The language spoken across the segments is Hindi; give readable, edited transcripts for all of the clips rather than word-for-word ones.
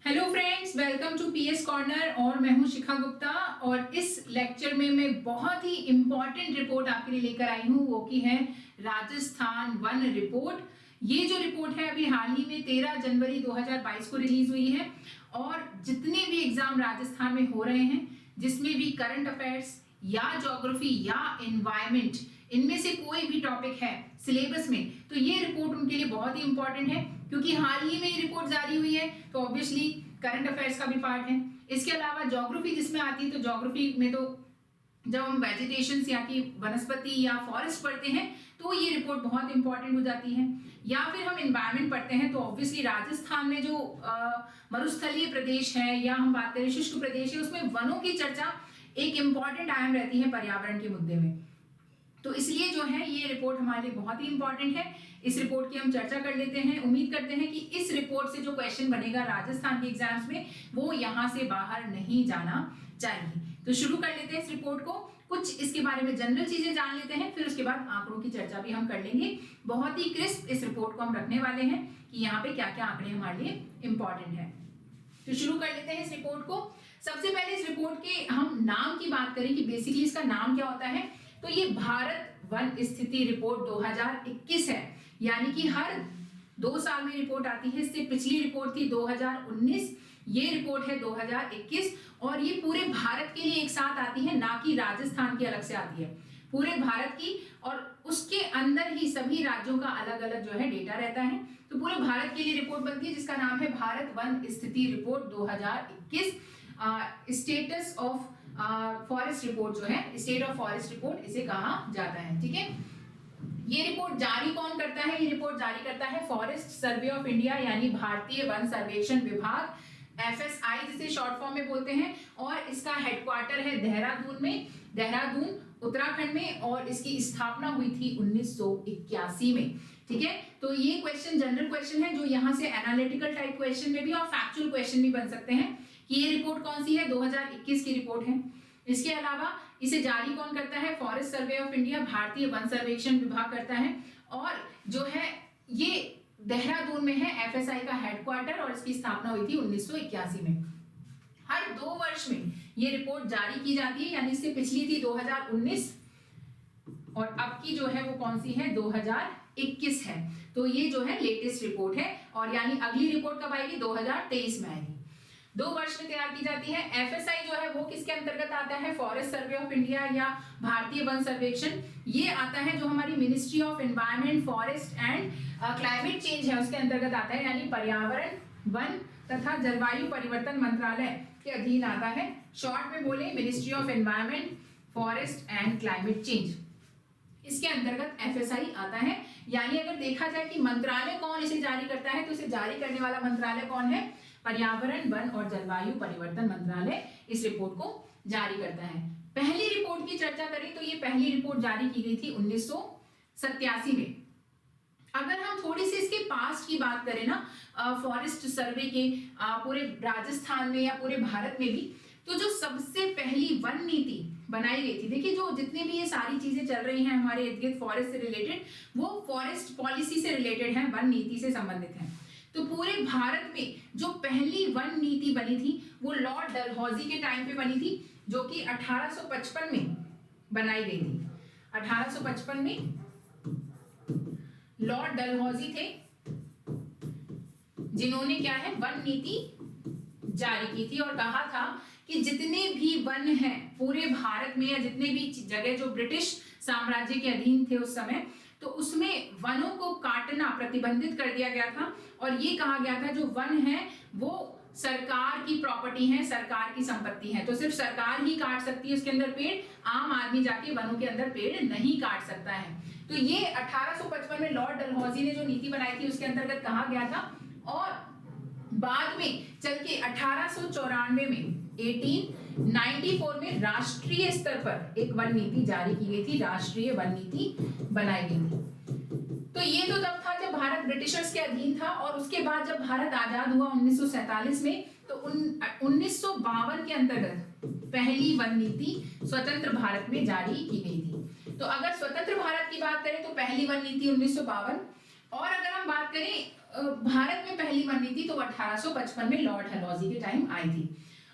Hello friends, welcome to PS corner और मैं हूं शिखा गुप्ता। और इस लेक्चर में मैं बहुत ही इंपॉर्टेंट रिपोर्ट आपके लिए लेकर आई हूं, वो की है राजस्थान वन रिपोर्ट। ये जो रिपोर्ट है अभी हाल ही में 13 जनवरी 2022 को रिलीज हुई है। और जितने भी एग्जाम राजस्थान में हो रहे हैं, जिसमें भी करंट अफेयर्स या ज्योग्राफी या एनवायरमेंट, इनमें से कोई भी टॉपिक है सिलेबस में, तो ये रिपोर्ट उनके लिए बहुत ही इंपॉर्टेंट है, क्योंकि हाल ही में ये रिपोर्ट जारी हुई है। तो ऑब्वियसली करंट अफेयर्स का भी पार्ट है। इसके अलावा ज्योग्राफी जिसमें आती है, तो ज्योग्राफी में तो जब हम वेजिटेशन या कि वनस्पति या फॉरेस्ट पढ़ते हैं तो ये रिपोर्ट बहुत इंपॉर्टेंट हो जाती है। या फिर हम एनवायरमेंट पढ़ते हैं तो ऑब्वियसली राजस्थान में जो मरुस्थलीय प्रदेश है या हम बात करें शुष्क प्रदेश है, उसमें वनों की चर्चा एक इंपॉर्टेंट अहम रहती है पर्यावरण के मुद्दे में। तो इसलिए जो है ये रिपोर्ट हमारे लिए बहुत ही इंपॉर्टेंट है। इस रिपोर्ट की हम चर्चा कर लेते हैं। उम्मीद करते हैं कि इस रिपोर्ट से जो क्वेश्चन बनेगा राजस्थान के एग्जाम्स में, वो यहाँ से बाहर नहीं जाना चाहिए। तो शुरू कर लेते हैं इस रिपोर्ट को। कुछ इसके बारे में जनरल चीजें जान लेते हैं, फिर उसके बाद आंकड़ों की चर्चा भी हम कर लेंगे। बहुत ही क्रिस्प इस रिपोर्ट को हम रखने वाले हैं कि यहाँ पे क्या क्या आंकड़े हमारे लिए इंपॉर्टेंट है। तो शुरू कर लेते हैं इस रिपोर्ट को। सबसे पहले इस रिपोर्ट के हम नाम की बात करें कि बेसिकली इसका नाम क्या होता है, तो ये भारत वन स्थिति रिपोर्ट 2021 है। यानी कि हर 2 साल में रिपोर्ट आती है। इससे पिछली रिपोर्ट थी 2019, ये रिपोर्ट है 2021। और ये पूरे भारत के लिए एक साथ आती है, ना कि राजस्थान की अलग से आती है, पूरे भारत की। और उसके अंदर ही सभी राज्यों का अलग अलग जो है डेटा रहता है। तो पूरे भारत के लिए रिपोर्ट बनती है, जिसका नाम है भारत वन स्थिति report 2021। Status of forest report जो है, स्टेट ऑफ फॉरेस्ट रिपोर्ट इसे कहा जाता है। ठीक है, ये रिपोर्ट जारी कौन करता है? ये रिपोर्ट जारी करता है फॉरेस्ट सर्वे ऑफ इंडिया, यानी भारतीय वन सर्वेक्षण विभाग, FSI जिसे शॉर्ट फॉर्म में बोलते हैं। और इसका हेडक्वार्टर है देहरादून में, देहरादून उत्तराखंड में। और इसकी स्थापना हुई थी 1981 में। ठीक है, तो ये क्वेश्चन जनरल क्वेश्चन है, जो यहाँ से एनालिटिकल टाइप क्वेश्चन में भी और फैक्चुअल क्वेश्चन भी बन सकते हैं कि ये रिपोर्ट कौन सी है, 2021 की रिपोर्ट है। इसके अलावा इसे जारी कौन करता है? फॉरेस्ट सर्वे ऑफ इंडिया, भारतीय वन सर्वेक्षण विभाग करता है। और जो है ये देहरादून में है, FSI का हेडक्वार्टर, और इसकी स्थापना हुई थी 1981 में। हर 2 वर्ष में ये रिपोर्ट जारी की जाती है, यानी इससे पिछली थी 2019 और अब की जो है वो कौन सी है, 2021 है। तो ये जो है लेटेस्ट रिपोर्ट है। और यानी अगली रिपोर्ट कब आएगी? 2023 में आएगी। 2 वर्ष में तैयार की जाती है। FSI जो है वो किसके अंतर्गत आता है? फॉरेस्ट सर्वे ऑफ इंडिया या भारतीय वन सर्वेक्षण। ये आता है जो हमारी ministry of environment, forest and climate change है, उसके अंतर्गत आता है। यानी पर्यावरण, वन तथा जलवायु परिवर्तन मंत्रालय के अधीन आता है। शॉर्ट में बोले ministry of environment, forest and climate change, इसके अंतर्गत FSI आता है। यानी अगर देखा जाए कि मंत्रालय कौन इसे जारी करता है, तो इसे जारी करने वाला मंत्रालय कौन है? पर्यावरण, वन और जलवायु परिवर्तन मंत्रालय इस रिपोर्ट को जारी करता है। पहली रिपोर्ट की चर्चा करें तो ये पहली रिपोर्ट जारी की गई थी 1987 में। अगर हम थोड़ी सी इसके पास्ट की बात करें ना, फॉरेस्ट सर्वे के पूरे राजस्थान में या पूरे भारत में भी, तो जो सबसे पहली वन नीति बनाई गई थी, देखिए जो जितनी भी ये सारी चीजें चल रही हैं हमारे इर्द गिर्द फॉरेस्ट से रिलेटेड, वो फॉरेस्ट पॉलिसी से रिलेटेड है, वन नीति से संबंधित है। तो पूरे भारत में जो पहली वन नीति बनी थी वो लॉर्ड डलहौजी के टाइम पे बनी थी, जो कि 1855 में बनाई गई थी। 1855 में लॉर्ड डलहौजी थे, जिन्होंने क्या है, वन नीति जारी की थी और कहा था कि जितने भी वन हैं पूरे भारत में, या जितने भी जगह जो ब्रिटिश साम्राज्य के अधीन थे उस समय, तो उसमें वनों को काटना प्रतिबंधित कर दिया गया था। और ये कहा गया था जो वन है वो सरकार की प्रॉपर्टी है, सरकार की संपत्ति है, तो सिर्फ सरकार ही काट सकती है उसके अंदर पेड़, आम आदमी जाके वनों के अंदर पेड़ नहीं काट सकता है। तो ये 1855 में लॉर्ड डलहौजी ने जो नीति बनाई थी उसके अंतर्गत कहा गया था। और बाद में चल के 1894 में 1894 में राष्ट्रीय स्तर पर एक वन नीति जारी की गई थी, राष्ट्रीय वन नीति बनाई गई थी। तो ये तो तब था जब भारत ब्रिटिशर्स के अधीन था। और उसके बाद जब भारत आजाद हुआ 1947 में, तो 1952 के अंतर्गत पहली वन नीति स्वतंत्र भारत में जारी की गई थी। तो अगर स्वतंत्र भारत की बात करें तो पहली वन नीति 1952, और अगर हम बात करें भारत में पहली वन नीति तो 1855 में लॉर्ड डलहौजी के टाइम आई थी।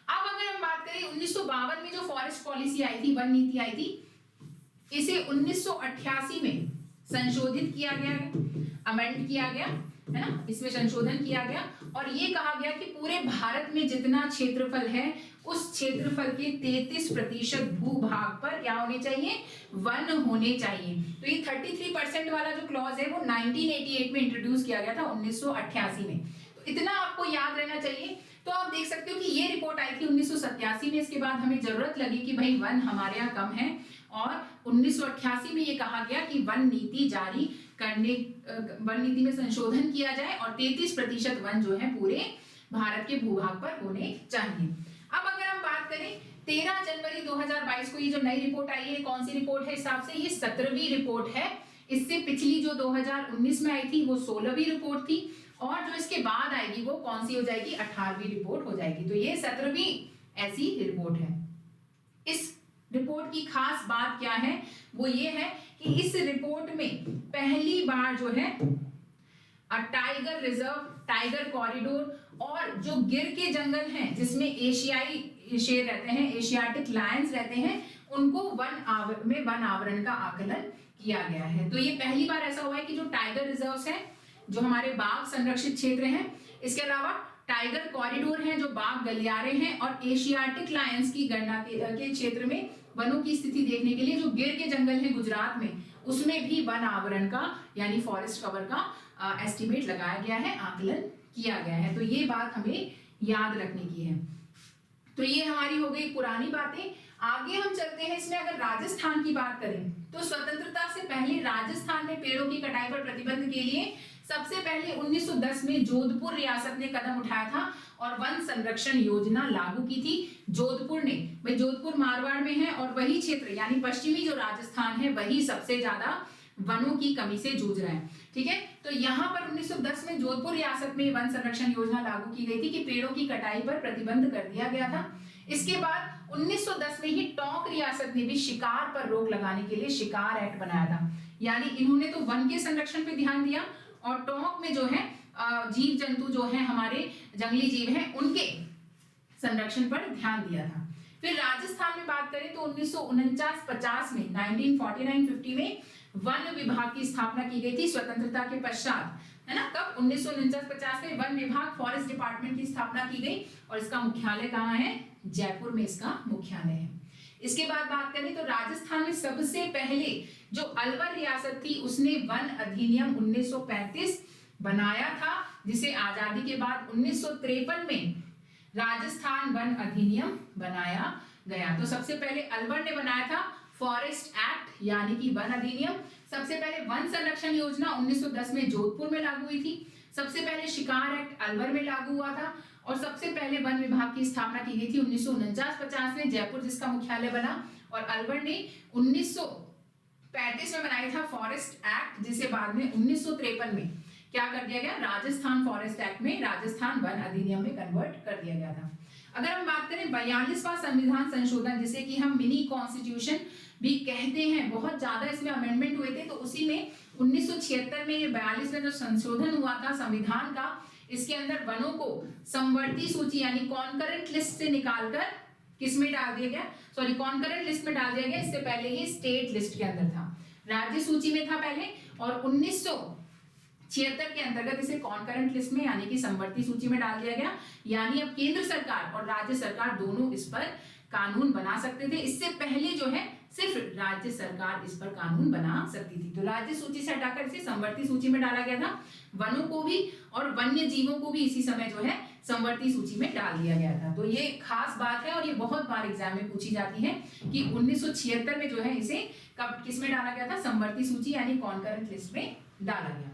अब अगर हम बात करें 1952 में जो फॉरेस्ट पॉलिसी आई थी, वन नीति आई थी, इसे 1988 में संशोधित किया गया है, अमेंड किया गया है ना, इसमें संशोधन किया गया और ये कहा गया कि पूरे भारत में जितना क्षेत्रफल है उस क्षेत्रफल के 33% भूभाग पर क्या होने चाहिए, वन होने चाहिए। तो ये 33% वाला जो क्लॉज है वो 1988 में इंट्रोड्यूस किया गया था, 1988 में। तो इतना आपको याद रहना चाहिए। तो आप देख सकते हो कि ये रिपोर्ट आई थी 1987 में, इसके बाद हमें जरूरत लगी कि भाई वन हमारे यहाँ कम है और 1988 में ये कहा गया कि वन नीति जारी करने, वन नीति में संशोधन किया जाए और 33% वन जो है पूरे भारत के भूभाग पर होने चाहिए। अब अगर हम बात करें 13 जनवरी 2022 को ये जो नई रिपोर्ट आई है, कौन सी रिपोर्ट है हिसाब से, ये 17वीं रिपोर्ट है। इससे पिछली जो 2019 में आई थी वो 16वीं रिपोर्ट थी और जो इसके बाद आएगी वो कौन सी हो जाएगी, 18वीं रिपोर्ट हो जाएगी। तो ये 17वीं ऐसी रिपोर्ट है। इस रिपोर्ट की खास बात क्या है, वो ये है कि इस रिपोर्ट में पहली बार जो है टाइगर रिजर्व, टाइगर कॉरिडोर और जो गिर के जंगल हैं जिसमें एशियाई शेर रहते हैं, एशियाटिक लायंस रहते हैं, उनको वन आवरण का आकलन किया गया है। तो ये पहली बार ऐसा हुआ है कि जो टाइगर रिजर्व्स हैं, जो हमारे बाघ संरक्षित क्षेत्र हैं, इसके अलावा टाइगर कॉरिडोर हैं जो बाघ गलियारे हैं, और एशियाटिक लायंस की गणना के क्षेत्र में वनों की स्थिति देखने के लिए जो गिर के जंगल है गुजरात में, उसमें भी वन आवरण का यानी फॉरेस्ट कवर का एस्टिमेट लगाया गया है, आकलन किया गया है। तो ये बात हमें याद रखने की है। तो ये हमारी हो गई पुरानी बातें। आगे हम चलते हैं, इसमें अगर राजस्थान की बात करें तो स्वतंत्रता से पहले राजस्थान में पेड़ों की कटाई पर प्रतिबंध के लिए सबसे पहले 1910 में जोधपुर रियासत ने कदम उठाया था और वन संरक्षण योजना लागू की थी। जोधपुर ने, भाई जोधपुर मारवाड़ में है और वही क्षेत्र यानी पश्चिमी जो राजस्थान है वही सबसे ज्यादा वनों की कमी से जूझ रहा है। ठीक है, तो यहाँ पर 1910 में जोधपुर रियासत में वन संरक्षण योजना लागू की गई थी कि पेड़ों की कटाई पर प्रतिबंध कर दिया गया था। इसके बाद 1910 में ही टोंक रियासत ने भी शिकार पर रोक लगाने के लिए शिकार एक्ट बनाया था, यानी इन्होंने तो वन के संरक्षण पे ध्यान दिया और टोंक में जो है जीव जंतु जो है हमारे जंगली जीव हैं उनके संरक्षण पर ध्यान दिया था। फिर राजस्थान में बात करें तो 1949-50 में 1949-50 में वन विभाग की स्थापना की गई थी स्वतंत्रता के पश्चात, है ना। कब, 1949-50 में वन विभाग फॉरेस्ट डिपार्टमेंट की स्थापना की गई और इसका मुख्यालय कहाँ है, जयपुर में इसका मुख्यालय है। इसके बाद बात करें तो राजस्थान में सबसे पहले जो अलवर रियासत थी उसने वन अधिनियम 1935 बनाया था, जिसे आजादी के बाद 1953 में राजस्थान वन अधिनियम बनाया गया। तो सबसे पहले अलवर ने बनाया था फॉरेस्ट एक्ट यानी कि वन अधिनियम। सबसे पहले वन संरक्षण योजना 1910 में जोधपुर में लागू हुई थी। सबसे पहले शिकार एक्ट अलवर में लागू हुआ था और सबसे पहले वन विभाग की स्थापना की गई थी 1949-50 में जयपुर, जिसका मुख्यालय बना। और अलवर ने 1935 में बनाया था फॉरेस्ट एक्ट, जिसे बाद में 1953 में क्या कर दिया गया, राजस्थान फॉरेस्ट एक्ट में, राजस्थान वन अधिनियम में कन्वर्ट कर दिया गया था। अगर हम बात करें 42वां संविधान संशोधन, जिसे कि हम मिनी कॉन्स्टिट्यूशन भी कहते हैं, बहुत ज्यादा इसमें अमेंडमेंट हुए थे, तो उसी में 1976 में ये 42 में जो संशोधन हुआ था संविधान का, इसके अंदर वनों को समवर्ती सूची यानी कॉन्करेंट लिस्ट से निकालकर किस में डाल दिया गया, सॉरी कॉन्करेंट लिस्ट में डाल दिया गया। इससे पहले ये स्टेट लिस्ट के अंदर था, राज्य सूची में था पहले, और 1976 के अंतर्गत इसे कॉन्करेंट लिस्ट में यानी कि समवर्ती सूची में डाल दिया गया। यानी अब केंद्र सरकार और राज्य सरकार दोनों इस पर कानून बना सकते थे। इससे पहले जो है सिर्फ राज्य सरकार इस पर कानून बना सकती थी। तो राज्य सूची से हटाकर इसे समवर्ती सूची में डाला गया था। वनों को भी और वन्य जीवों को भी इसी समय जो है समवर्ती सूची में डाल दिया गया था। तो ये खास बात है और ये बहुत बार एग्जाम में पूछी जाती है कि 1976 में जो है इसे कब किस में डाला गया था, समवर्ती सूची यानी कॉन्करेंट लिस्ट में डाला गया।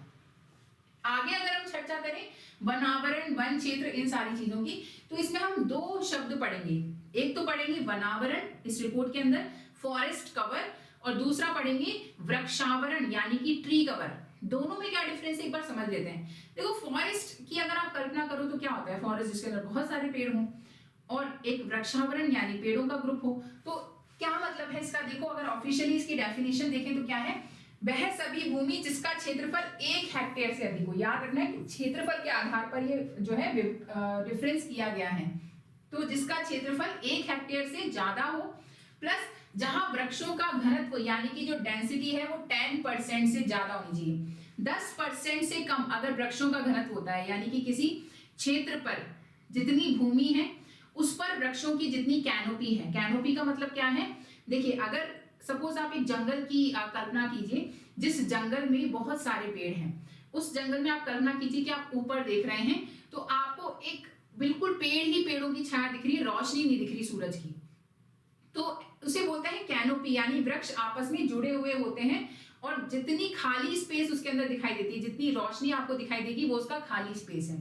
आगे अगर हम चर्चा करें वनावरण, वन क्षेत्र, इन सारी चीजों की, तो इसमें हम दो शब्द पढ़ेंगे। एक तो पढ़ेंगे वनावरण इस रिपोर्ट के अंदर, फॉरेस्ट कवर, और दूसरा पढ़ेंगे वृक्षावरण यानी कि ट्री कवर। दोनों में क्या डिफरेंस है एक बार समझ लेते हैं। देखो फॉरेस्ट की अगर आप कल्पना करो तो क्या होता है, फॉरेस्ट जिसके अंदर बहुत सारे पेड़ हों, और एक वृक्षावरण यानी पेड़ों का ग्रुप हो, तो क्या मतलब है इसका। देखो अगर ऑफिशियली इसकी डेफिनेशन देखें तो क्या है, वह सभी भूमि जिसका क्षेत्रफल 1 हेक्टेयर से अधिक हो। याद रखना है कि क्षेत्रफल के आधार पर ये जो है डिफरेंस किया गया है। तो जिसका क्षेत्रफल 1 हेक्टेयर से ज्यादा हो, प्लस जहां वृक्षों का घनत्व यानी कि जो डेंसिटी है वो 10% से ज्यादा होनी चाहिए। 10% से कम अगर वृक्षों का घनत्व होता है, यानी कि किसी क्षेत्र पर जितनी भूमि है उस पर वृक्षों की जितनी कैनोपी है। कैनोपी का मतलब क्या है, देखिए अगर सपोज आप एक जंगल की कल्पना कीजिए, जिस जंगल में बहुत सारे पेड़ हैं, उस जंगल में आप कल्पना कीजिए कि आप ऊपर देख रहे हैं तो आपको एक बिल्कुल पेड़ ही पेड़ों की छाया दिख रही है, रोशनी नहीं दिख रही सूरज की, तो उसे बोलते हैं कैनोपी, यानी वृक्ष आपस में जुड़े हुए होते हैं और जितनी खाली स्पेस उसके अंदर दिखाई देती है, जितनी रोशनी आपको दिखाई देगी वो उसका खाली स्पेस है।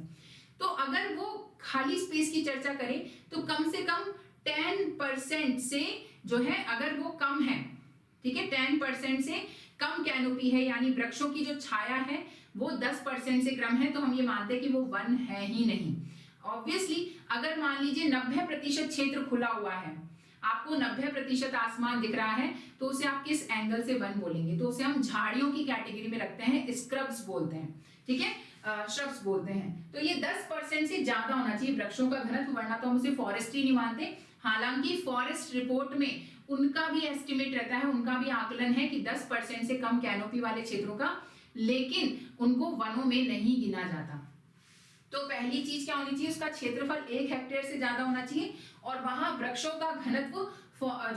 तो अगर वो खाली स्पेस की चर्चा करें तो कम से कम 10% से जो है अगर वो कम है, ठीक है, 10% से कम कैनोपी है, यानी वृक्षों की जो छाया है वो 10% से कम है, तो हम ये मानते हैं कि वो वन है ही नहीं। ऑब्वियसली अगर मान लीजिए 90% क्षेत्र खुला हुआ है, आपको 90% आसमान दिख रहा है, तो उसे आप किस एंगल से वन बोलेंगे, तो उसे हम झाड़ियों की कैटेगरी में रखते हैं, स्क्रब्स बोलते हैं, ठीक है, श्रब्स बोलते हैं। तो ये 10% से ज्यादा होना चाहिए वृक्षों का घनत्व, वरना तो हम उसे फॉरेस्ट्री नहीं मानते। हालांकि फॉरेस्ट रिपोर्ट में उनका भी एस्टिमेट रहता है, उनका भी आकलन है कि 10% से कम कैनोपी वाले क्षेत्रों का, लेकिन उनको वनों में नहीं गिना जाता। तो पहली चीज क्या होनी चाहिए, उसका क्षेत्रफल 1 हेक्टेयर से ज्यादा होना चाहिए और वहां वृक्षों का घनत्व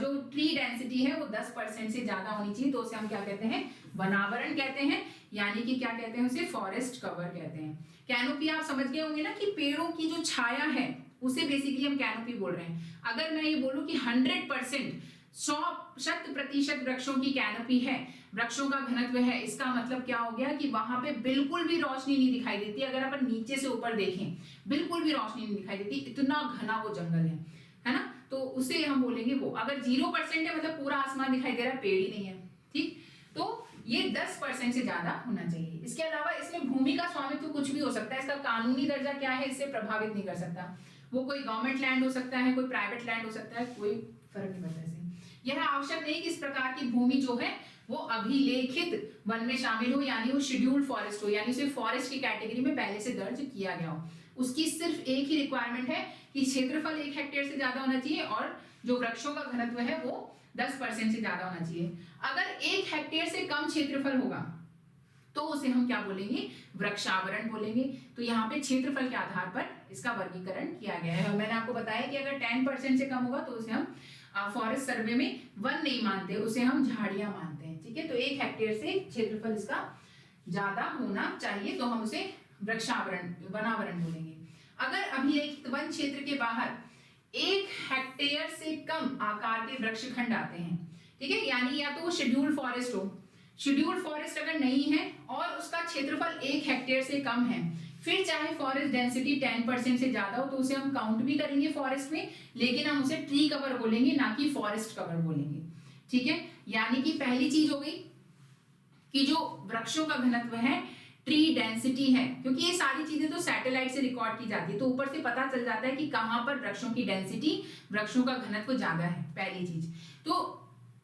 जो ट्री डेंसिटी है वो 10% से ज्यादा होनी चाहिए, तो उसे हम क्या कहते हैं, वनावरण कहते हैं, यानी कि क्या कहते हैं उसे, फॉरेस्ट कवर कहते हैं। कैनोपी आप समझ गए होंगे ना कि पेड़ों की जो छाया है उसे बेसिकली हम कैनोपी बोल रहे हैं। अगर मैं ये बोलूं कि 100% 100% वृक्षों की कैनोपी है, वृक्षों का घनत्व है, इसका मतलब क्या हो गया कि वहां पे बिल्कुल भी रोशनी नहीं दिखाई देती। अगर अपन नीचे से ऊपर देखें बिल्कुल भी रोशनी नहीं दिखाई देती, इतना घना वो जंगल है ना, तो उसे हम बोलेंगे वो। अगर 0% है मतलब पूरा आसमान दिखाई दे रहा है, पेड़ ही नहीं है, ठीक, तो ये 10% से ज्यादा होना चाहिए। इसके अलावा इसमें भूमि का स्वामित्व कुछ भी हो सकता है, इसका कानूनी दर्जा क्या है इससे प्रभावित नहीं कर सकता। वो कोई गवर्नमेंट लैंड हो सकता है, कोई प्राइवेट लैंड हो सकता है, कोई फर्क नहीं पड़ता। यह आवश्यक नहीं कि इस प्रकार की भूमि जो है वो अभिलेखित वन में शामिल हो, यानी वो शेड्यूल्ड फॉरेस्ट हो, यानी उसे फॉरेस्ट की कैटेगरी में पहले से दर्ज किया गया हो। उसकी सिर्फ एक ही रिक्वायरमेंट है कि क्षेत्रफल 1 हेक्टेयर से ज्यादा होना चाहिए और जो वृक्षों का घनत्व है वो 10% से ज्यादा होना चाहिए। अगर 1 हेक्टेयर से कम क्षेत्रफल होगा तो उसे हम क्या बोलेंगे, वृक्षावरण बोलेंगे। तो यहाँ पे क्षेत्रफल के आधार पर इसका वर्गीकरण किया गया है। और मैंने आपको बताया कि अगर 10% से कम होगा तो उसे हम फॉरेस्ट सर्वे में वन नहीं मानते, उसे हम झाड़ियां मानते हैं, ठीक है। तो 1 हेक्टेयर से क्षेत्रफल इसका ज्यादा होना चाहिए, तो हम उसे वृक्षावरण वनावरण बोलेंगे। अगर अभिलेखित वन क्षेत्र के बाहर 1 हेक्टेयर से कम आकार के वृक्ष खंड आते हैं, ठीक है, यानी या तो वो शेड्यूल्ड फॉरेस्ट हो, शेड्यूल्ड फॉरेस्ट अगर नहीं है और उसका क्षेत्रफल 1 हेक्टेयर से कम है, फिर चाहे फॉरेस्ट डेंसिटी 10% से ज्यादा हो तो उसे हम काउंट भी करेंगे फॉरेस्ट में, लेकिन हम उसे ट्री कवर बोलेंगे, ना कि फॉरेस्ट कवर बोलेंगे, ठीक है। यानी कि पहली चीज हो गई कि जो वृक्षों का घनत्व है, ट्री डेंसिटी है, क्योंकि ये सारी चीजें तो सैटेलाइट से रिकॉर्ड की जाती है, तो ऊपर से पता चल जाता है कि कहां पर वृक्षों की डेंसिटी, वृक्षों का घनत्व ज्यादा है, पहली चीज। तो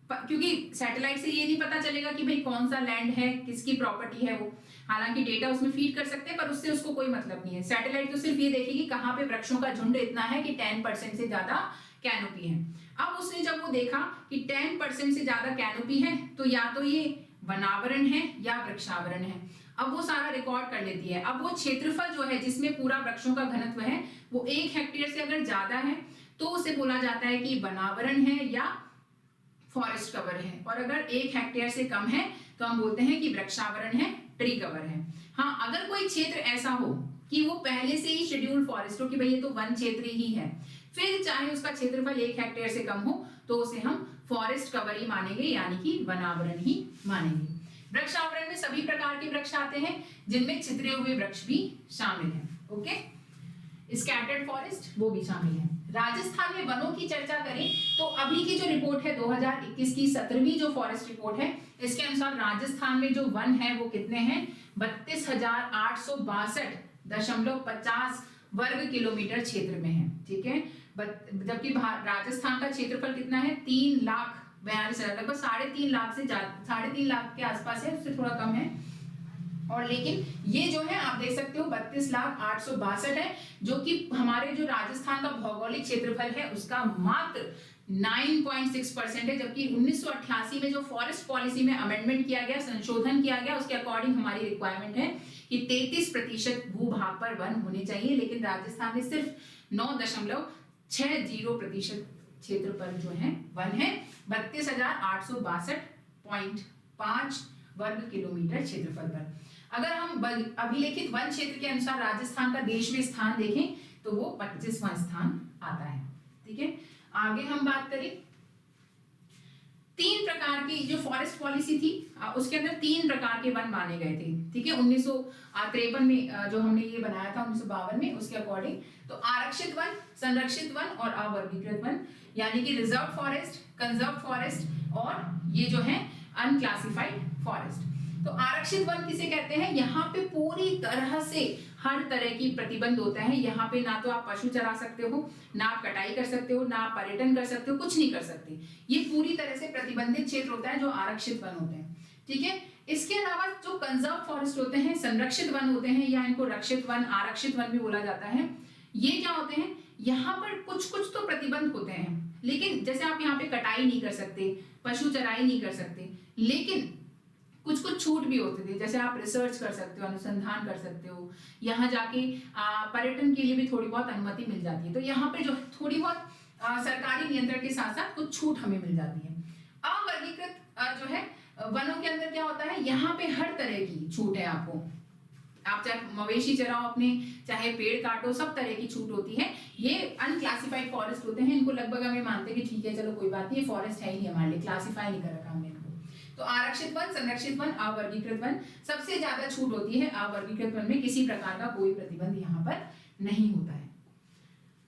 क्योंकि सैटेलाइट से ये नहीं पता चलेगा कि भाई कौन सा लैंड है, किसकी प्रॉपर्टी है वो, हालांकि डेटा उसमें फीड कर सकते हैं पर उससे उसको कोई मतलब नहीं है। सैटेलाइट तो सिर्फ ये देखेगी कहां पे वृक्षों का झुंड इतना है कि 10% से ज्यादा कैनोपी है। अब उसने जब वो देखा कि 10% से ज्यादा कैनोपी है तो या तो ये वनावरण है या वृक्षावरण है, अब वो सारा रिकॉर्ड कर लेती है। अब वो क्षेत्रफल जो है जिसमें पूरा वृक्षों का घनत्व है वो 1 हेक्टेयर से अगर ज्यादा है तो उसे बोला जाता है कि वनावरण है या फॉरेस्ट कवर है, और अगर 1 हेक्टेयर से कम है तो हम बोलते हैं कि वृक्षावरण है, ट्री कवर है। हाँ, अगर कोई क्षेत्र ऐसा हो कि वो पहले से ही शेड्यूल्ड फॉरेस्ट हो कि भाई ये तो वन क्षेत्र ही है, फिर चाहे उसका क्षेत्रफल 1 हेक्टेयर से कम हो तो उसे हम फॉरेस्ट कवर ही मानेंगे, यानी कि वनावरण ही मानेंगे। वृक्षावरण में सभी प्रकार के वृक्ष आते हैं जिनमें छितरे हुए वृक्ष भी शामिल हैं, ओके। स्कैटर्ड फॉरेस्ट वो भी शामिल है। राजस्थान में वनों की चर्चा करें तो अभी की जो रिपोर्ट है 2021 की 17वीं जो फॉरेस्ट रिपोर्ट है, इसके अनुसार राजस्थान में जो वन है वो कितने हैं, 32,862.50 वर्ग किलोमीटर क्षेत्र में है, ठीक है। जबकि राजस्थान का क्षेत्रफल कितना है, 3 लाख 42,000, लगभग 3.5 लाख से 3.5 लाख के आसपास है, उससे थोड़ा कम है। और लेकिन ये जो है आप देख सकते हो 32,862 है, जो कि हमारे जो राजस्थान का भौगोलिक क्षेत्रफल है उसका मात्र 9.6% है। जबकि 1988 में जो फॉरेस्ट पॉलिसी में अमेंडमेंट किया गया, संशोधन किया गया, उसके अकॉर्डिंग हमारी रिक्वायरमेंट है कि 33% भूभाग पर वन होने चाहिए, लेकिन राजस्थान में सिर्फ 9.60% क्षेत्र पर जो है वन है। 32,862.5 वर्ग किलोमीटर क्षेत्रफल पर। अगर हम अभिलेखित वन क्षेत्र के अनुसार राजस्थान का देश में स्थान देखें तो वो 25वां स्थान आता है। ठीक है, आगे हम बात करें, 3 प्रकार की जो फॉरेस्ट पॉलिसी थी उसके अंदर 3 प्रकार के वन माने गए थे। ठीक है, 1953 में जो हमने ये बनाया था 1952 में, उसके अकॉर्डिंग तो आरक्षित वन, संरक्षित वन और अवर्गीकृत वन, यानी कि रिजर्व फॉरेस्ट, कंजर्व फॉरेस्ट और ये जो है अनक्लासिफाइड फॉरेस्ट। तो आरक्षित वन किसे कहते हैं? यहाँ पे पूरी तरह से हर तरह की प्रतिबंध होता है। यहाँ पे ना तो आप पशु चरा सकते हो, ना आप कटाई कर सकते हो, ना आप पर्यटन कर सकते हो, कुछ नहीं कर सकते। ये पूरी तरह से प्रतिबंधित क्षेत्र होता है जो आरक्षित वन होते हैं। ठीक है, इसके अलावा जो कंजर्व फॉरेस्ट होते हैं, संरक्षित वन होते हैं, या इनको रक्षित वन, आरक्षित वन भी बोला जाता है। ये क्या होते हैं? यहाँ पर कुछ कुछ तो प्रतिबंध होते हैं, लेकिन जैसे आप यहाँ पे कटाई नहीं कर सकते, पशु चराई नहीं कर सकते, लेकिन कुछ कुछ छूट भी होते थे। जैसे आप रिसर्च कर सकते हो, अनुसंधान कर सकते हो, यहाँ जाके पर्यटन के लिए भी थोड़ी बहुत अनुमति मिल जाती है। तो यहाँ पे जो थोड़ी बहुत सरकारी नियंत्रण के साथ साथ कुछ छूट हमें मिल जाती है। अवर्गीकृत जो है वनों के अंदर क्या होता है, यहाँ पे हर तरह की छूट है आपको। आप चाहे मवेशी चराओ अपने, चाहे पेड़ काटो, सब तरह की छूट होती है। ये अनक्लासिफाइड फॉरेस्ट होते हैं, इनको लगभग हमें मानते हैं कि ठीक है चलो कोई बात नहीं, फॉरेस्ट है ही नहीं हमारे लिए, क्लासिफाई नहीं कर रखा हमने इनको। तो आरक्षित वन, संरक्षित वन, अवर्गीकृत वन, सबसे ज्यादा छूट होती है अवर्गीकृत वन में। किसी प्रकार का कोई प्रतिबंध यहाँ पर नहीं होता है।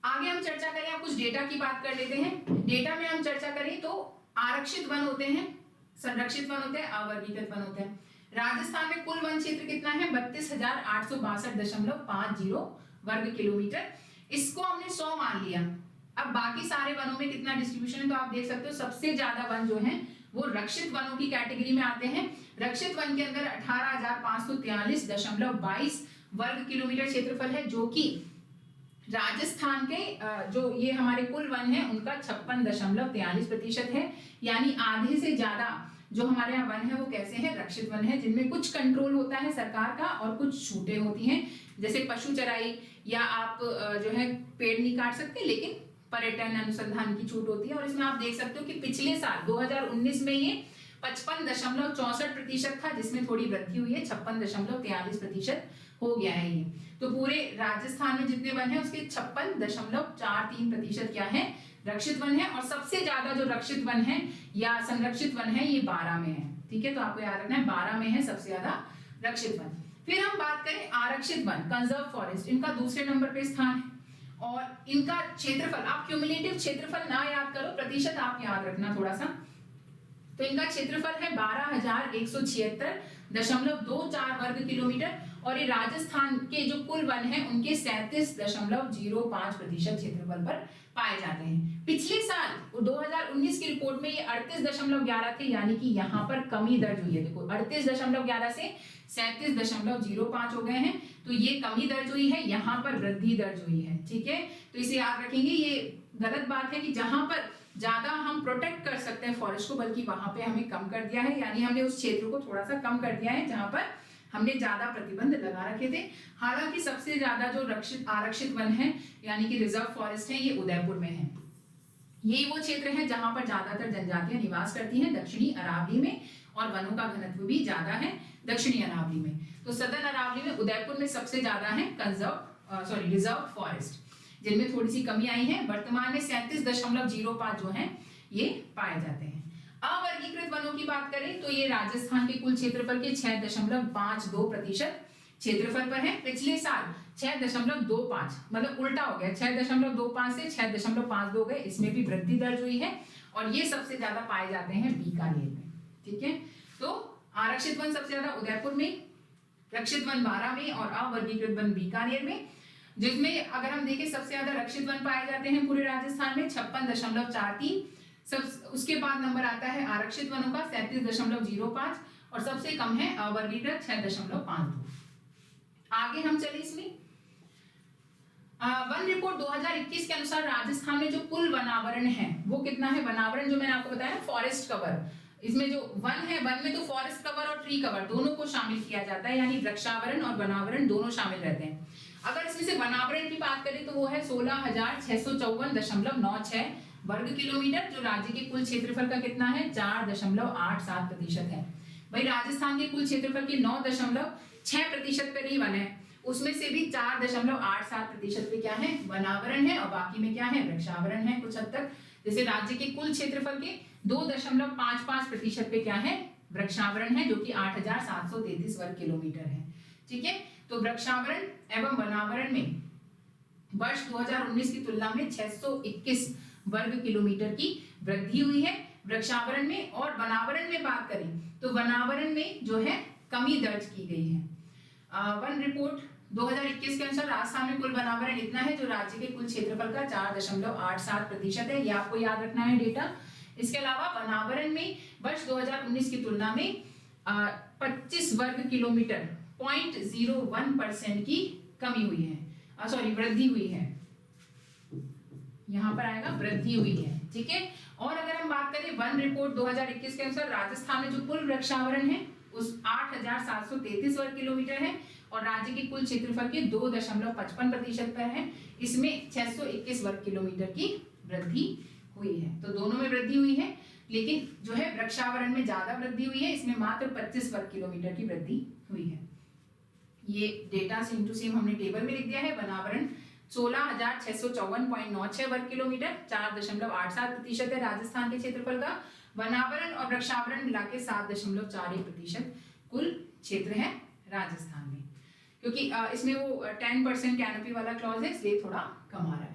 आगे हम चर्चा करें, आप कुछ डेटा की बात कर लेते हैं। डेटा में हम चर्चा करें तो आरक्षित वन होते हैं, संरक्षित वन होते हैं, अवर्गीकृत वन होते हैं। राजस्थान में कुल वन क्षेत्र कितना है? 32,862.50 वर्ग किलोमीटर। इसको हमने 100 मान लिया। अब बाकी सारे वनों में कितना डिस्ट्रीब्यूशन है तो आप देख सकते हो सबसे ज्यादा वन जो है वो रक्षित वनों की कैटेगरी में आते हैं। रक्षित वन के अंदर 18,543.22 वर्ग किलोमीटर क्षेत्रफल है, जो कि राजस्थान के जो ये हमारे कुल वन है उनका 56.43% है। यानी आधे से ज्यादा जो हमारे यहाँ वन है वो कैसे हैं? रक्षित वन है, जिनमें कुछ कंट्रोल होता है सरकार का और कुछ छूटें होती हैं, जैसे पशु चराई या आप जो है पेड़ नहीं काट सकते, लेकिन पर्यटन अनुसंधान की छूट होती है। और इसमें आप देख सकते हो कि पिछले साल 2019 में ये 55.64% था, जिसमें थोड़ी वृद्धि हुई है, 56.43% हो गया है ये। तो पूरे राजस्थान में जितने वन है उसके 56.43% क्या है? रक्षित वन है। और सबसे ज्यादा जो रक्षित वन है या संरक्षित वन है ये 12 में है। ठीक है, तो आपको याद रखना है 12 में है सबसे ज्यादा रक्षित वन। फिर हम बात करें आरक्षित वन, कंजर्व फॉरेस्ट, इनका दूसरे नंबर पे स्थान है। और इनका क्षेत्रफल, आप क्यूमुलेटिव क्षेत्रफल ना याद करो, प्रतिशत आप याद रखना थोड़ा सा। तो इनका क्षेत्रफल है 12,176.24 वर्ग किलोमीटर। और ये राजस्थान के जो कुल वन है उनके 37.05% क्षेत्रफल पर पाए जाते हैं। पिछले साल 2019 की रिपोर्ट में ये 38.11 थे, यानी कि यहाँ पर कमी दर्ज हुई है। देखो 38.11 से 37.05 हो गए हैं, तो ये कमी दर्ज हुई है, यहाँ पर वृद्धि दर्ज हुई है। ठीक है, तो इसे याद रखेंगे। ये गलत बात है कि जहां पर ज्यादा हम प्रोटेक्ट कर सकते हैं फॉरेस्ट को, बल्कि वहां पे हमें कम कर दिया है, यानी हमने उस क्षेत्र को थोड़ा सा कम कर दिया है जहां पर हमने ज्यादा प्रतिबंध लगा रखे थे। हालांकि सबसे ज्यादा जो आरक्षित वन है यानी कि रिजर्व फॉरेस्ट है, ये उदयपुर में है। ये वो क्षेत्र है जहां पर ज्यादातर जनजातियां निवास करती हैं, दक्षिणी अरावली में, और वनों का घनत्व भी ज्यादा है दक्षिणी अरावली में। तो सदर्न अरावली में, उदयपुर में सबसे ज्यादा है रिजर्व फॉरेस्ट, जिनमें थोड़ी सी कमी आई है। वर्तमान में 37.05 जो है ये पाए जाते हैं। अवर्गीकृत वनों की बात करें तो ये राजस्थान के कुल क्षेत्रफल के 6.52% क्षेत्रफल पर है। पिछले साल 6.25, मतलब उल्टा हो गया, 6.25 से 6.52 गए, इसमें भी वृद्धि दर्ज हुई है। और ये सबसे ज्यादा पाए जाते हैं बीकानेर में। ठीक है, तो आरक्षित वन सबसे ज्यादा उदयपुर में, रक्षित वन 12 में और अवर्गीकृत वन बीकानेर में। जिसमें अगर हम देखें सबसे ज्यादा रक्षित वन पाए जाते हैं पूरे राजस्थान में 56.43, सब उसके बाद नंबर आता है आरक्षित वनों का 37.05 और सबसे कम है अवर्गीकृत 6.52। आगे हम चले इसमें वन रिपोर्ट 2021 के अनुसार राजस्थान में जो कुल वनावरण है वो कितना है। वनावरण जो मैंने आपको बताया फॉरेस्ट कवर, इसमें जो वन है, वन में तो फॉरेस्ट कवर और ट्री कवर दोनों को शामिल किया जाता है, यानी वृक्षावरण और वनावरण दोनों शामिल रहते हैं। अगर इसमें से वनावरण की बात करें तो वो है 16,654.96 वर्ग किलोमीटर, जो राज्य के कुल क्षेत्रफल का कितना है 4.87% है। भाई राजस्थान के कुल क्षेत्रफल के 9.6% पर ही वन है, उसमें से भी 4.87% पे क्या है वनावरण है और बाकी में क्या है वृक्षावरण है कुछ हद तक। जैसे राज्य के कुल क्षेत्रफल के 2.55% पे क्या है वृक्षावरण है, जो कि 8,733 वर्ग किलोमीटर है। ठीक है, तो वृक्षावरण एवं वनावरण में वर्ष 2019 की तुलना में 621 वर्ग किलोमीटर की वृद्धि हुई है वृक्षावरण में। और वनावरण में बात करें तो वनावरण में जो है कमी दर्ज की गई है। वन रिपोर्ट 2021 के अनुसार राजस्थान में कुल वनावरण इतना है, जो राज्य के कुल क्षेत्रफल का 4.87% है। ये आपको याद रखना है डेटा। इसके अलावा वनावरण में वर्ष 2019 की तुलना में 25 वर्ग किलोमीटर 0.01% की कमी हुई है, सॉरी वृद्धि हुई है, यहाँ पर आएगा वृद्धि हुई है। ठीक है, और अगर हम बात करें वन रिपोर्ट 2021 के अनुसार राजस्थान में जो कुल वृक्षावरण है उस 8,733 वर्ग किलोमीटर है और राज्य के कुल क्षेत्रफल के 2.55% पर है। इसमें 621 वर्ग किलोमीटर की वृद्धि हुई है, तो दोनों में वृद्धि हुई है, लेकिन जो है वृक्षावरण में ज्यादा वृद्धि हुई है, इसमें मात्र 25 वर्ग किलोमीटर की वृद्धि हुई है। ये डेटा सेम टू सेम हमने टेबल में लिख दिया है। वनावरण 16,654.96 वर्ग किलोमीटर 4.87% है राजस्थान के क्षेत्रफल का। वनावरण और वृक्षावरण मिला के 7.41% कुल क्षेत्र है राजस्थान में, क्योंकि इसमें वो 10% कैनोपी वाला क्लॉज है, इसलिए थोड़ा कम आ रहा है।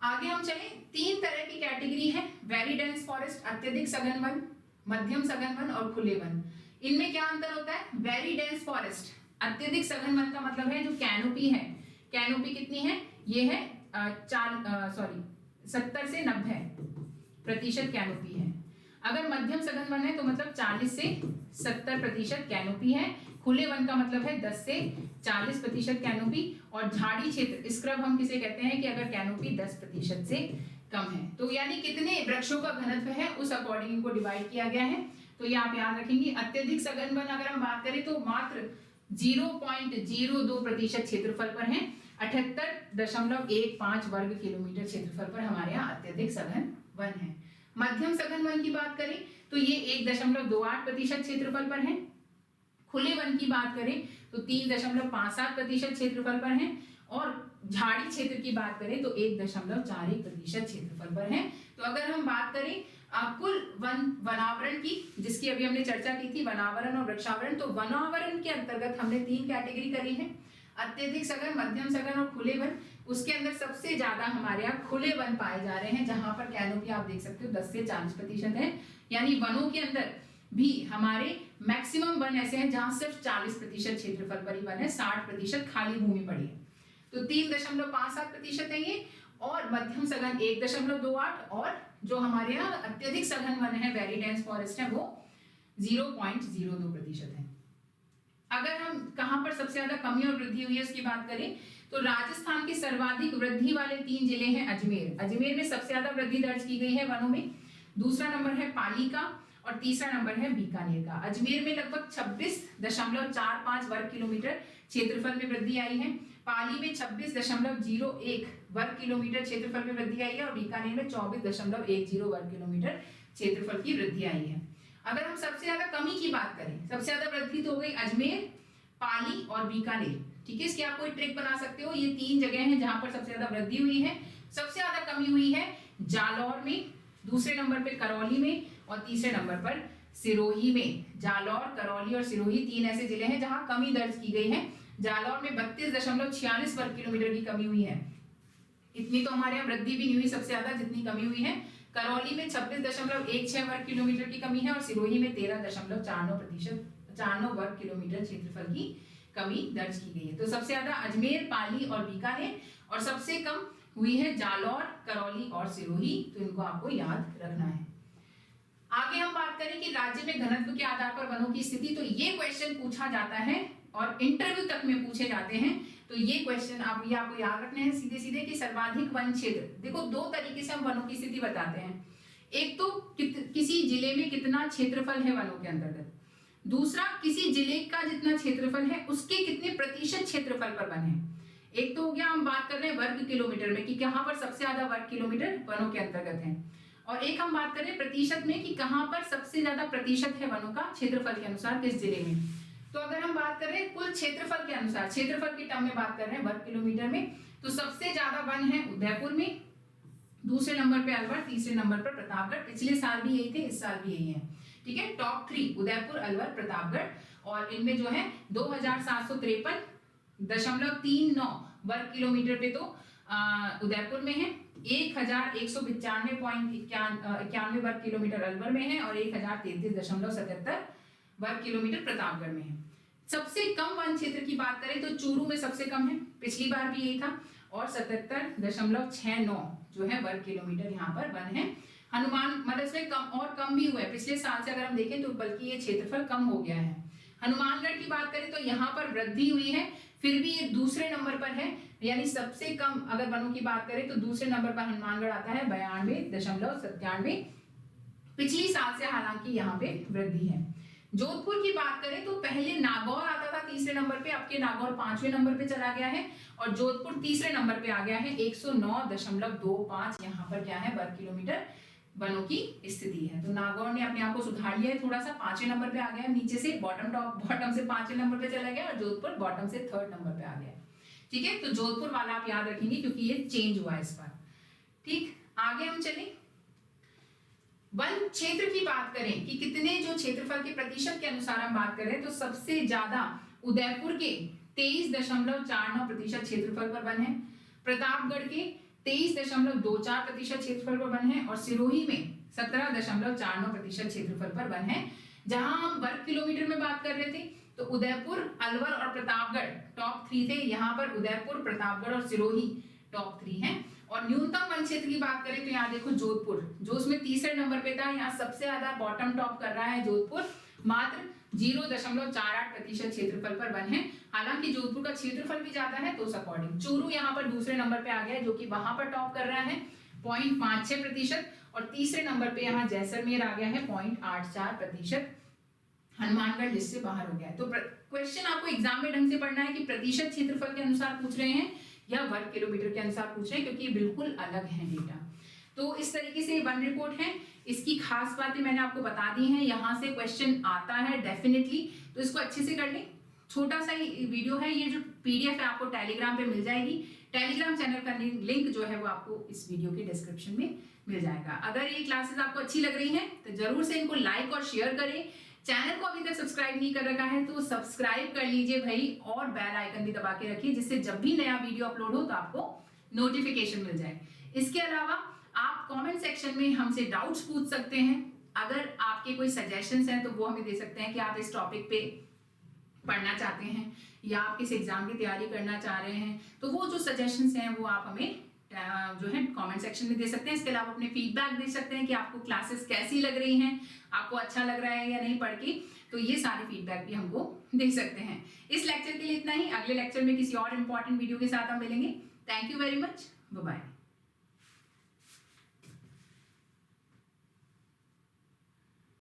आगे हम चलें, 3 तरह की कैटेगरी है वेरी डेंस फॉरेस्ट, अत्यधिक सघन वन, मध्यम सघन वन और खुले वन। इनमें क्या अंतर होता है। वेरी डेंस फॉरेस्ट अत्यधिक सघन वन का मतलब है जो कैनोपी है, कैनोपी कितनी है ये है 70 से 90% कैनोपी है। अगर मध्यम सघन वन है तो मतलब 40 से 70% कैनोपी है। खुले वन का मतलब है 10 से 40% कैनोपी। और झाड़ी क्षेत्र स्क्रब हम किसे कहते हैं कि अगर कैनोपी 10% से कम है, तो यानी कितने वृक्षों का घनत्व है उस अकॉर्डिंग इनको डिवाइड किया गया है। तो ये आप याद रखेंगे। अत्यधिक सघन वन अगर हम बात करें तो मात्र 0.02% क्षेत्रफल पर है, 78.15 वर्ग किलोमीटर क्षेत्रफल पर हमारे यहाँ अत्यधिक सघन वन है। मध्यम सघन वन की बात करें तो ये 1.28% क्षेत्रफल पर है। खुले वन की बात करें तो 3.57% क्षेत्रफल पर है। और झाड़ी क्षेत्र की बात करें तो 1.41% क्षेत्रफल पर है। तो अगर हम बात करें कुल वनावरण की, जिसकी अभी हमने चर्चा की थी, वनावरण और वृक्षावरण, तो वनावरण के अंतर्गत हमने 3 कैटेगरी करी है, अत्यधिक सघन, मध्यम सघन और खुले वन। उसके अंदर सबसे ज्यादा हमारे यहाँ खुले वन पाए जा रहे हैं, जहां पर कैनोपी आप देख सकते हो 10 से 40% है। यानी वनों के अंदर भी हमारे मैक्सिमम वन ऐसे हैं जहां सिर्फ 40% क्षेत्रफल पर ही वन है, 60% खाली भूमि पड़ी है। तो 3.57% है ये। और मध्यम सघन 1.28 और जो हमारे यहाँ अत्यधिक सघन वन है वेरी डेंस फॉरेस्ट है वो 0.02% है। अगर हम कहां पर सबसे ज्यादा कमी और वृद्धि हुई है उसकी बात करें तो राजस्थान के सर्वाधिक वृद्धि वाले 3 जिले हैं अजमेर। अजमेर में सबसे ज्यादा वृद्धि दर्ज की गई है वनों में। दूसरा नंबर है पाली का और तीसरा नंबर है बीकानेर का। अजमेर में लगभग 26.45 वर्ग किलोमीटर क्षेत्रफल में वृद्धि आई है। पाली में 26.01 वर्ग किलोमीटर क्षेत्रफल में वृद्धि आई है और बीकानेर में 24.10 वर्ग किलोमीटर क्षेत्रफल की वृद्धि आई है। अगर हम सबसे ज्यादा कमी की बात करें, सबसे ज्यादा वृद्धि तो हो गई अजमेर, पाली और बीकानेर। ठीक है, इसकी आप कोई ट्रिक बना सकते हो। ये 3 जगह हैं जहां पर सबसे ज्यादा वृद्धि हुई है। सबसे ज्यादा कमी हुई है जालौर में, दूसरे नंबर पे करौली में और तीसरे नंबर पर सिरोही में। जालौर, करौली और सिरोही 3 ऐसे जिले हैं जहां कमी दर्ज की गई है। जालौर में 32.46 वर्ग किलोमीटर की कमी हुई है। इतनी तो हमारे यहाँ वृद्धि भी नहीं हुई सबसे ज्यादा जितनी कमी हुई है। करौली में 26.16 वर्ग किलोमीटर की कमी है और सिरोही में 13.49 वर्ग किलोमीटर क्षेत्रफल की कमी दर्ज की गई है। तो सबसे ज्यादा अजमेर, पाली और बीकानेर और सबसे कम हुई है जालौर, करौली और सिरोही, तो इनको आपको याद रखना है। आगे हम बात करें कि राज्य में घनत्व के आधार पर वनों की स्थिति, तो ये क्वेश्चन पूछा जाता है और इंटरव्यू तक में पूछे जाते हैं। तो ये क्वेश्चन ये आपको याद रखने हैं सीधे सीधे कि सर्वाधिक वन क्षेत्र, देखो दो तरीके से हम वनों की स्थिति बताते हैं। एक तो किसी जिले में कितना क्षेत्रफल है वनों के अंतर्गत, दूसरा किसी जिले का जितना क्षेत्रफल है उसके कितने प्रतिशत क्षेत्रफल पर वन है। एक तो हो गया हम बात कर रहे हैं वर्ग किलोमीटर में कि कहां पर सबसे ज्यादा वर्ग किलोमीटर वनों के अंतर्गत है, और एक हम बात कर रहे हैं प्रतिशत में कि कहां पर सबसे ज्यादा प्रतिशत है वनों का क्षेत्रफल के अनुसार किस जिले में। तो अगर हम बात कर रहे हैं कुल क्षेत्रफल के अनुसार, क्षेत्रफल की टर्म में बात कर रहे हैं वर्ग किलोमीटर में, तो सबसे ज्यादा वन है उदयपुर में, दूसरे नंबर पे अलवर, तीसरे नंबर पर प्रतापगढ़। पिछले साल भी यही थे, इस साल भी यही है, ठीक है। टॉप 3 उदयपुर, अलवर, प्रतापगढ़, और इनमें जो है 2753.39 वर्ग किलोमीटर पे तो उदयपुर में है, 1195.91 वर्ग किलोमीटर अलवर में है, और 1033.77 वर्ग किलोमीटर प्रतापगढ़ में है। सबसे कम वन क्षेत्र की बात करें तो चूरू में सबसे कम है, पिछली बार भी यही था, और 77.69 जो है वर्ग किलोमीटर यहाँ पर वन है। हनुमान मतलब इसमें कम भी हुआ है, पिछले साल से अगर हम देखें तो बल्कि ये क्षेत्रफल कम हो गया है। हनुमानगढ़ की बात करें तो यहाँ पर वृद्धि हुई है, फिर भी ये दूसरे नंबर पर है, यानी सबसे कम अगर वनों की बात करें तो दूसरे नंबर पर हनुमानगढ़ आता है 92.97। पिछली साल से हालांकि यहाँ पे वृद्धि है। जोधपुर की बात करें तो पहले नागौर आता था तीसरे नंबर पे, अब के नागौर 5वें नंबर पे चला गया है, और जोधपुर तीसरे नंबर पे आ गया है, 109.25 यहाँ पर क्या है वर्ग किलोमीटर वनों की स्थिति है। तो नागौर ने अपने आप को सुधार लिया है, थोड़ा सा 5वें नंबर पे आ गया है, नीचे से बॉटम से 5वें नंबर पे चला गया, और जोधपुर बॉटम से 3rd नंबर पे आ गया, ठीक है। तो जोधपुर वाला आप याद रखेंगे क्योंकि ये चेंज हुआ है इस बार, ठीक। आगे हम चलें, वन क्षेत्र की बात करें कि कितने जो क्षेत्रफल के प्रतिशत के अनुसार हम बात करें तो सबसे ज्यादा उदयपुर के 23.49% क्षेत्रफल पर वन है, प्रतापगढ़ के 23.24% क्षेत्रफल पर वन है, और सिरोही में 17.49% क्षेत्रफल पर वन है। जहां हम वर्ग किलोमीटर में बात कर रहे थे तो उदयपुर, अलवर और प्रतापगढ़ टॉप 3 थे, यहाँ पर उदयपुर, प्रतापगढ़ और सिरोही टॉप 3 हैं। और न्यूनतम वन क्षेत्र की बात करें तो यहाँ देखो जोधपुर जो उसमें तीसरे नंबर पे था, यहाँ सबसे ज्यादा बॉटम टॉप कर रहा है जोधपुर, मात्र 0.48% क्षेत्रफल पर वन है। हालांकि जोधपुर का क्षेत्रफल भी ज्यादा है तो उस अकॉर्डिंग। चूरू यहाँ पर दूसरे नंबर पे आ गया है जो कि वहां पर टॉप कर रहा है 0.56%, और तीसरे नंबर पे यहाँ जैसलमेर आ गया है 0.84%। हनुमानगढ़ लिस्ट से बाहर हो गया है। तो क्वेश्चन आपको एग्जाम में ढंग से पढ़ना है कि प्रतिशत क्षेत्रफल के अनुसार पूछ रहे हैं या वर्ग किलोमीटर के अनुसार पूछ रहे हैं, क्योंकि बिल्कुल अलग है डेटा। तो इस तरीके से वन रिपोर्ट है, इसकी खास बातें मैंने आपको बता दी हैं। यहाँ से क्वेश्चन आता है डेफिनेटली, तो इसको अच्छे से कर लें। छोटा सा ही वीडियो है, ये जो PDF है आपको टेलीग्राम पे मिल जाएगी। टेलीग्राम चैनल का लिंक जो है वो आपको इस वीडियो के डिस्क्रिप्शन में मिल जाएगा। अगर ये क्लासेस आपको अच्छी लग रही हैं तो जरूर से इनको लाइक और शेयर करें। चैनल को अभी तक सब्सक्राइब नहीं कर रखा है तो सब्सक्राइब कर लीजिए भाई, और बेल आइकन भी दबा के रखिए, जिससे जब भी नया वीडियो अपलोड हो तो आपको नोटिफिकेशन मिल जाए। इसके अलावा आप कमेंट सेक्शन में हमसे डाउट्स पूछ सकते हैं। अगर आपके कोई सजेशंस हैं तो वो हमें दे सकते हैं कि आप इस टॉपिक पे पढ़ना चाहते हैं या आप किस एग्जाम की तैयारी करना चाह रहे हैं, तो वो जो सजेशंस हैं वो आप हमें जो है कमेंट सेक्शन में दे सकते हैं। इसके अलावा अपने फीडबैक दे सकते हैं कि आपको क्लासेस कैसी लग रही हैं, आपको अच्छा लग रहा है या नहीं पढ़ के, तो ये सारे फीडबैक भी हमको दे सकते हैं। इस लेक्चर के लिए इतना ही, अगले लेक्चर में किसी और इम्पोर्टेंट वीडियो के साथ हम मिलेंगे। Thank you very much, bye bye.